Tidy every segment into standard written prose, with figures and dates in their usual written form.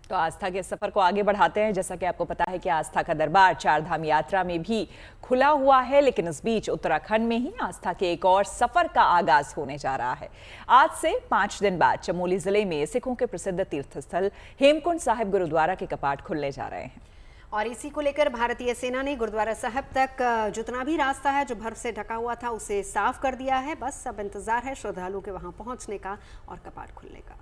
तो आस्था के सफर को आगे बढ़ाते हैं। जैसा कि आपको पता है कि आस्था का दरबार चारधाम यात्रा में भी खुला हुआ है, लेकिन इस बीच उत्तराखंड में ही आस्था के एक और सफर का आगाज होने जा रहा है। आज से 5 दिन बाद चमोली जिले में सिखों के प्रसिद्ध तीर्थस्थल हेमकुंड साहिब गुरुद्वारा के कपाट खुलने जा रहे हैं। और इसी को लेकर भारतीय सेना ने गुरुद्वारा साहिब तक जितना भी रास्ता है जो बर्फ से ढका हुआ था उसे साफ कर दिया है। बस अब इंतजार है श्रद्धालुओं के वहां पहुंचने का और कपाट खुलने का।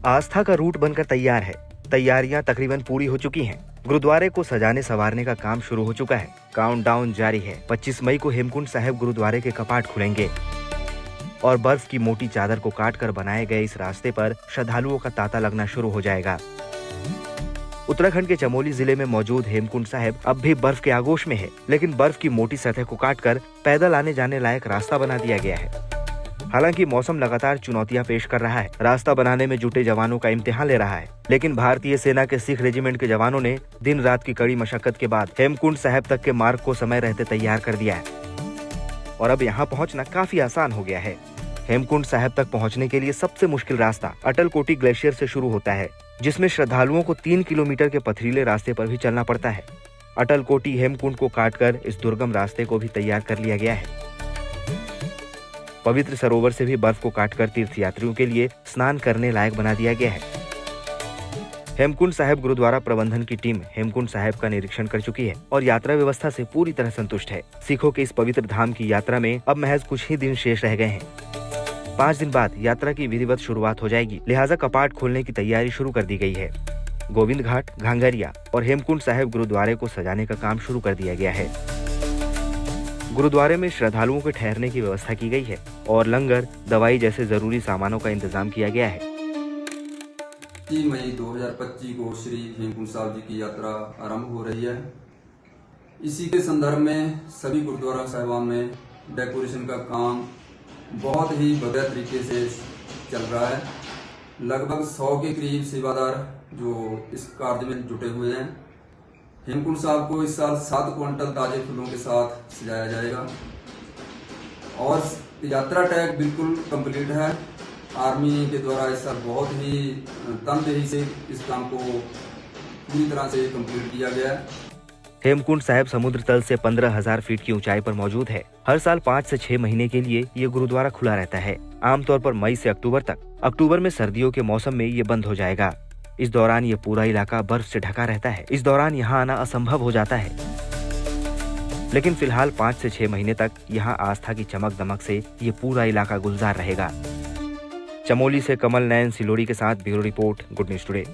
आस्था का रूट बनकर तैयार है। तैयारियां तकरीबन पूरी हो चुकी हैं। गुरुद्वारे को सजाने संवारने का काम शुरू हो चुका है। काउंटडाउन जारी है। 25 मई को हेमकुंड साहिब गुरुद्वारे के कपाट खुलेंगे और बर्फ की मोटी चादर को काटकर बनाए गए इस रास्ते पर श्रद्धालुओं का तांता लगना शुरू हो जाएगा। उत्तराखंड के चमोली जिले में मौजूद हेमकुंड साहिब अब भी बर्फ के आगोश में है, लेकिन बर्फ की मोटी सतह को काटकर पैदल आने जाने लायक रास्ता बना दिया गया है। हालांकि मौसम लगातार चुनौतियां पेश कर रहा है। रास्ता बनाने में जुटे जवानों का इम्तिहान ले रहा है, लेकिन भारतीय सेना के सिख रेजिमेंट के जवानों ने दिन रात की कड़ी मशक्कत के बाद हेमकुंड साहिब तक के मार्ग को समय रहते तैयार कर दिया है और अब यहाँ पहुँचना काफी आसान हो गया है। हेमकुंड साहिब तक पहुँचने के लिए सबसे मुश्किल रास्ता अटल कोटी ग्लेशियर से शुरू होता है, जिसमें श्रद्धालुओं को 3 किलोमीटर के पथरीले रास्ते पर भी चलना पड़ता है। अटल कोटी हेमकुंड को काटकर इस दुर्गम रास्ते को भी तैयार कर लिया गया है। पवित्र सरोवर से भी बर्फ को काटकर तीर्थयात्रियों के लिए स्नान करने लायक बना दिया गया है। हेमकुंड साहिब गुरुद्वारा प्रबंधन की टीम हेमकुंड साहिब का निरीक्षण कर चुकी है और यात्रा व्यवस्था से पूरी तरह संतुष्ट है। सिखों के इस पवित्र धाम की यात्रा में अब महज कुछ ही दिन शेष रह गए हैं। 5 दिन बाद यात्रा की विधिवत शुरुआत हो जाएगी, लिहाजा कपाट खोलने की तैयारी शुरू कर दी गई है। गोविंद घाट, घांगरिया और हेमकुंड साहिब गुरुद्वारे को सजाने का काम शुरू कर दिया गया है। गुरुद्वारे में श्रद्धालुओं के ठहरने की व्यवस्था की गई है और लंगर, दवाई जैसे जरूरी सामानों का इंतजाम किया गया है। 3 मई 2025 को श्री हेमकुंड साहिब जी की यात्रा आरंभ हो रही है। इसी के संदर्भ में सभी गुरुद्वारा साहिबान में डेकोरेशन का काम बहुत ही बढ़िया तरीके से चल रहा है। लगभग 100 के करीब सेवादार जो इस कार्य में जुटे हुए हैं। हेमकुंड साहिब को इस साल 7 क्विंटल ताजे फूलों के साथ सजाया जाएगा और यात्रा टैग बिल्कुल कंप्लीट है। आर्मी के द्वारा इस साल बहुत ही तनदेही से इस काम को पूरी तरह से कंप्लीट किया गया है। हेमकुंड साहिब समुद्र तल से 15,000 फीट की ऊंचाई पर मौजूद है। हर साल 5 से 6 महीने के लिए ये गुरुद्वारा खुला रहता है, आमतौर पर मई से अक्टूबर तक। अक्टूबर में सर्दियों के मौसम में ये बंद हो जाएगा। इस दौरान ये पूरा इलाका बर्फ से ढका रहता है। इस दौरान यहाँ आना असंभव हो जाता है, लेकिन फिलहाल 5 से 6 महीने तक यहाँ आस्था की चमक दमक से ये पूरा इलाका गुलजार रहेगा। चमोली से कमल नयन सिलोड़ी के साथ bureau report, good news today.